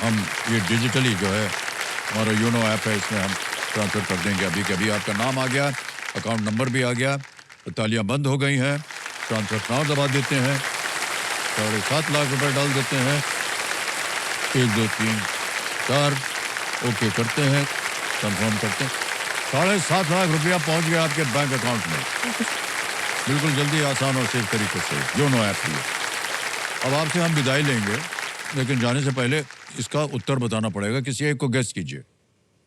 हम ये डिजिटली जो है हमारा योनो ऐप है, इसमें हम ट्रांसफर कर देंगे। अभी के अभी आपका नाम आ गया, अकाउंट नंबर भी आ गया, तो तालियां बंद हो गई हैं। ट्रांसफर नाउ दबा देते हैं, 7.5 लाख रुपए डाल देते हैं। 1 2 3 4 ओके करते हैं, कंफर्म करते हैं। 7.5 लाख रुपया पहुंच गया आपके बैंक अकाउंट में, बिल्कुल जल्दी, आसान और सेफ तरीके से, योनो ऐप लिए। अब आपसे हम विदाई लेंगे, लेकिन जाने से पहले इसका उत्तर बताना पड़ेगा। किसी एक को गेस कीजिए।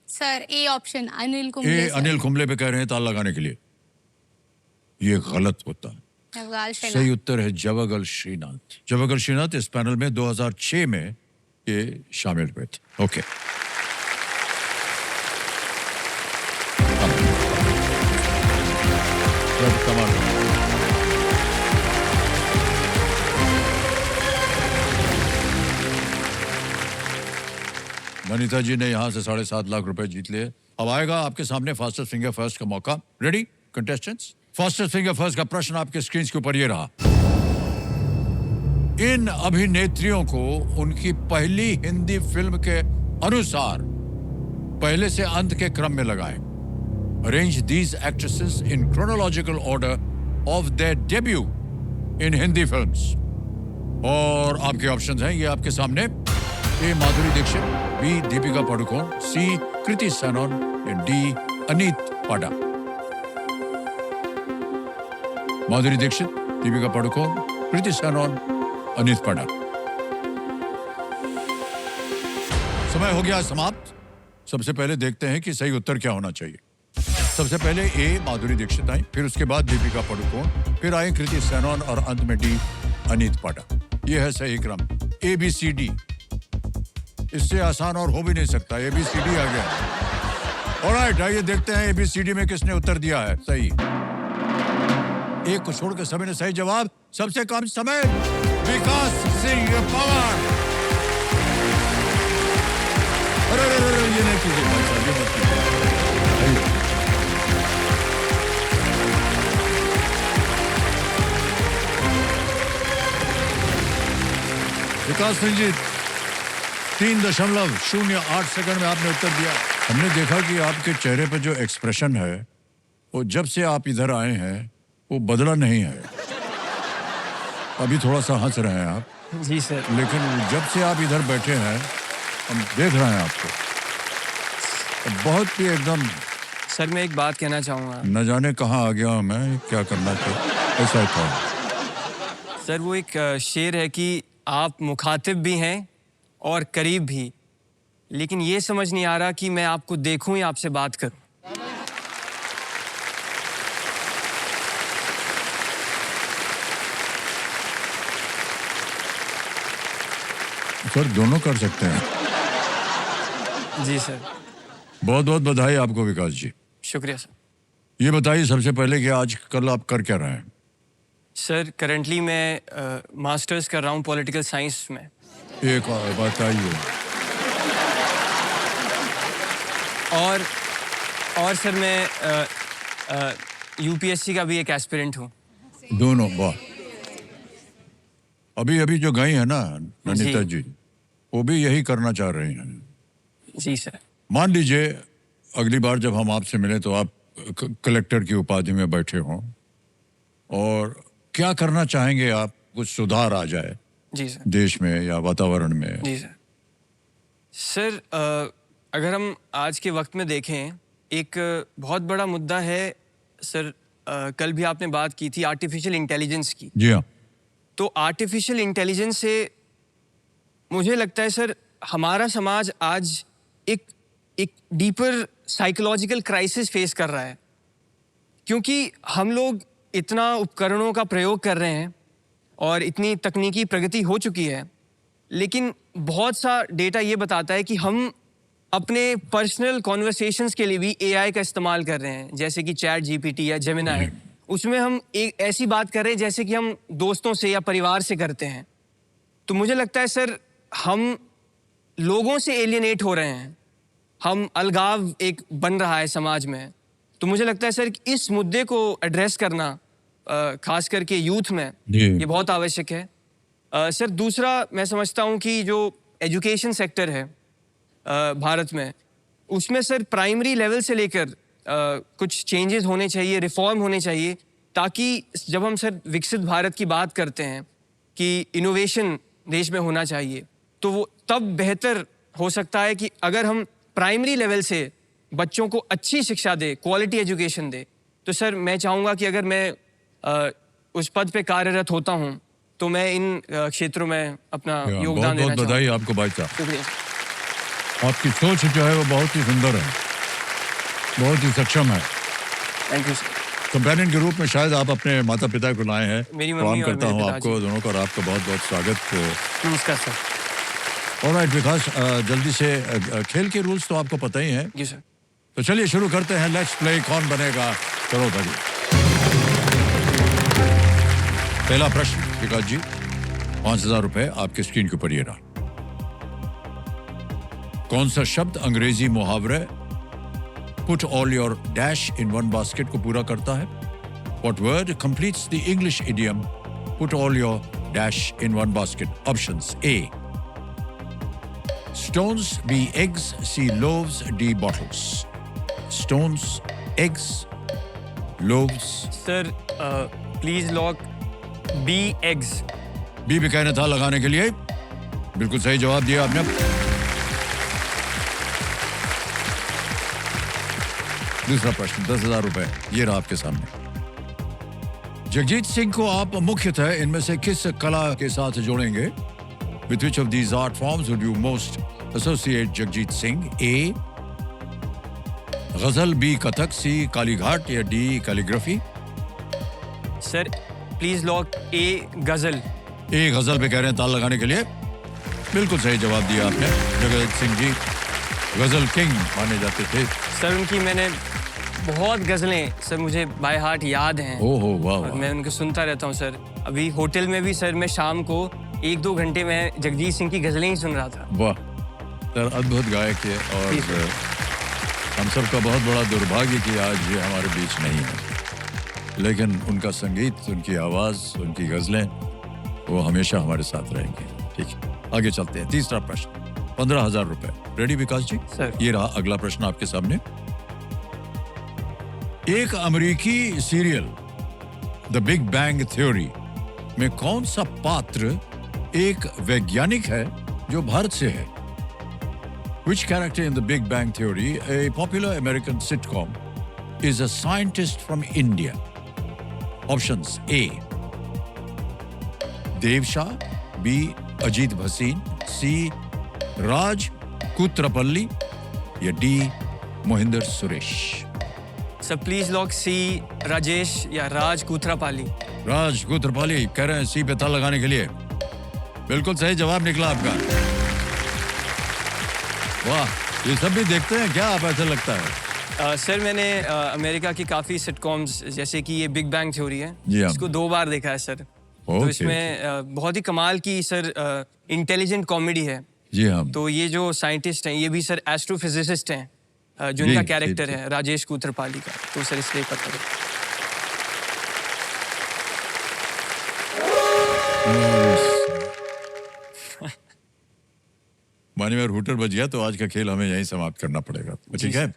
Sir A option Anil Kumble A sir. Anil Kumble पे कह रहे हैं ताल लगाने के लिए। ये गलत होता है। नवगाल सही श्रीनाथ। उत्तर है जवागल श्रीनाथ। जवागल श्रीनाथ इस पैनल में 2006 में ये शामिल हुए थे। ओके, अब कमाल। वनिता जी ने यहां से 7.5 लाख रुपए जीत लिए। अब आएगा आपके सामने फास्टेस्ट फिंगर फर्स्ट का मौका। Ready contestants? Fastest finger first का प्रश्न आपके स्क्रीन के ऊपर ये रहा। इन अभिनेत्रियों को उनकी पहली हिंदी फिल्म के अनुसार पहले से अंत के क्रम में लगाएं। Arrange these actresses in chronological order of their debut in Hindi films. और आपके ऑप्शंस हैं ये आपके सामने। ए माधुरी दीक्षित, बी दीपिका पादुकोण, सी कृति सेनन, डी अनीत पाडा। माधुरी दीक्षित, दीपिका पादुकोण, कृति सेनन, अनीत पाडा। समय हो गया समाप्त। सबसे पहले देखते हैं कि सही उत्तर क्या होना चाहिए। सबसे पहले ए माधुरी दीक्षित आई, फिर उसके बाद दीपिका पादुकोण, फिर आई कृति सेनन और अंत में डी अनीत पाडा। यह है सही क्रम ABCD। इससे आसान और हो भी नहीं सकता। ABCD आ गया। ऑलराइट, आइए देखते हैं ABCD में किसने उत्तर दिया है सही। एक को छोड़कर सभी ने सही जवाब। सबसे कम समय विकास सिंह पवार। अरे ये नहीं कीजिए भाई साहब, ये मत कीजिए। विकास सिंह जी 3.08 सेकंड में आपने उत्तर दिया। हमने देखा कि आपके चेहरे पर जो एक्सप्रेशन है वो जब से आप इधर आए हैं वो बदला नहीं है। अभी थोड़ा सा हंस रहे हैं आप। जी सर। लेकिन जब से आप इधर बैठे हैं हम देख रहे हैं आपको, बहुत ही एकदम सर मैं एक बात कहना चाहूँगा। न जाने कहाँ आ गया मैं, क्या करना चाहिए, ऐसा था। सर वो एक शेर है कि आप मुखातिब भी हैं और करीब भी, लेकिन ये समझ नहीं आ रहा कि मैं आपको देखूं या आपसे बात करूं। सर दोनों कर सकते हैं। जी सर। बहुत बहुत बधाई आपको विकास जी। शुक्रिया सर। ये बताइए सबसे पहले कि आज कल आप कर क्या रहे हैं? सर करंटली मैं मास्टर्स कर रहा हूं पॉलिटिकल साइंस में। एक और बताइए। और सर मैं UPSC का भी एक एस्पिरेंट हूं। दोनों, वाह। अभी जो गई है ना ननिता जी, वो भी यही करना चाह रही हैं। जी सर। मान लीजिए अगली बार जब हम आपसे मिले तो आप कलेक्टर की उपाधि में बैठे हों, और क्या करना चाहेंगे आप? कुछ सुधार आ जाए जी सर। देश में या वातावरण में। जी सर। सर अगर हम आज के वक्त में देखें, एक बहुत बड़ा मुद्दा है सर। कल भी आपने बात की थी आर्टिफिशियल इंटेलिजेंस की। जी हाँ। तो आर्टिफिशियल इंटेलिजेंस से मुझे लगता है सर हमारा समाज आज एक डीपर साइकोलॉजिकल क्राइसिस फेस कर रहा है, क्योंकि हम लोग इतना उपकरणों का प्रयोग कर रहे हैं और इतनी तकनीकी प्रगति हो चुकी है, लेकिन बहुत सा डेटा ये बताता है कि हम अपने पर्सनल कॉन्वर्सेशंस के लिए भी AI का इस्तेमाल कर रहे हैं, जैसे कि ChatGPT या जेमिनी। उसमें हम एक ऐसी बात कर रहे हैं जैसे कि हम दोस्तों से या परिवार से करते हैं। तो मुझे लगता है सर हम लोगों से एलियनेट हो रहे हैं, हम अलगाव एक बन रहा है समाज में। तो मुझे लगता है सर कि इस मुद्दे को एड्रेस करना खास करके यूथ में ये बहुत आवश्यक है। सर दूसरा मैं समझता हूँ कि जो एजुकेशन सेक्टर है भारत में, उसमें सर प्राइमरी लेवल से लेकर कुछ चेंजेस होने चाहिए, रिफॉर्म होने चाहिए, ताकि जब हम सर विकसित भारत की बात करते हैं कि इनोवेशन देश में होना चाहिए, तो वो तब बेहतर हो सकता है कि अगर हम प्राइमरी लेवल से बच्चों को अच्छी शिक्षा दे, क्वालिटी एजुकेशन दे। तो सर मैं चाहूँगा कि अगर मैं उस पद पे कार्यरत होता हूँ तो मैं इन क्षेत्रों में अपना योगदान देना बहुत बधाई आपको भाई साहब। शुक्रिया। आपकी सोच जो है वो बहुत ही सुंदर है, बहुत ही सक्षम है। Thank you sir. कंपेनियन के रूप में शायद आप अपने माता पिता को लाए हैं। मेरी मम्मी प्रणाम और करता मेरे हूँ पिताजी। आपको दोनों का और आपका बहुत बहुत स्वागत। नमस्कार सर। ऑलराइट विकास, जल्दी से खेल के रूल्स तो आपको पता ही हैं, जी सर। तो चलिए शुरू करते हैं। लेट्स प्ले कौन बनेगा करोड़पति। पहला प्रश्न विकास जी, 5,000 रुपए आपके स्क्रीन के ऊपर ये रहा। कौन सा शब्द अंग्रेजी मुहावरे put all your dash in one basket को पूरा करता है? What word completes the English idiom put all your dash in one basket? Options: A, stones, B, eggs, C, loaves, D, bottles. Stones, eggs, loaves. Sir please lock B eggs. B भी कहने था लगाने के लिए। बिल्कुल सही जवाब दिया आपने। दूसरा प्रश्न, 10,000 रुपए ये रहा आपके सामने। जगजीत सिंह को आप मुख्यतः इनमें से किस कला के साथ जोड़ेंगे? With which of these art forms would you most associate Jagjit Singh? A, गजल, B, कथक, C, कालीघाट या D, calligraphy? Sir please lock A ghazal. A गजल पे कह रहे हैं ताल लगाने के लिए। बिल्कुल सही जवाब दिया आपने। जगजीत सिंह जी गजल किंग माने जाते थे। सर उनकी मैंने बहुत गज़लें सर मुझे बाय हार्ट याद हैं। ओहो वाह और वाह। मैं उनको सुनता रहता हूँ सर। अभी होटल में भी सर मैं शाम को 1-2 घंटे में जगजीत सिंह की गज़लें ही सुन रहा था। वाह सर, अद्भुत गायक है और जी सर। हम सबका बहुत बड़ा दुर्भाग्य कि आज ये हमारे बीच नहीं है, लेकिन उनका संगीत, उनकी आवाज, उनकी गजलें वो हमेशा हमारे साथ रहेंगे। ठीक है, आगे चलते हैं। तीसरा प्रश्न, 15,000 रुपए। रेडी विकास जी? सर। ये रहा अगला प्रश्न आपके सामने। एक अमेरिकी serial the big bang theory में कौन सा पात्र एक वैज्ञानिक है जो भारत से है? Which character in the Big Bang Theory, a popular American sitcom, is a scientist from India? Options: A, Dev Shah, B, Ajit Bhasin, C, Raj Kutrapalli या D, Mohinder Suresh? Sir please lock C Rajesh या राज कुथरापाली। राज कुत्रपाली कह रहे हैं सी पे ताल लगाने के लिए। बिल्कुल सही जवाब निकला आपका। वाह, ये सब भी देखते हैं क्या आप, ऐसा लगता है? सर मैंने अमेरिका की काफ़ी सिटकॉम्स जैसे कि ये बिग बैंग थ्योरी है, जी हाँ। इसको 2 बार देखा है सर। तो ओके। इसमें बहुत ही कमाल की सर इंटेलिजेंट कॉमेडी है। जी हाँ। तो ये जो साइंटिस्ट हैं ये भी सर एस्ट्रोफिजिसिस्ट हैं, जो जी, इनका जी, कैरेक्टर जी। है राजेश कुत्रपाली का, तो सर इसलिए पता है। मानी बार हुटर बज गया तो आज का खेल हमें यहीं समाप्त करना पड़ेगा। ठीक है।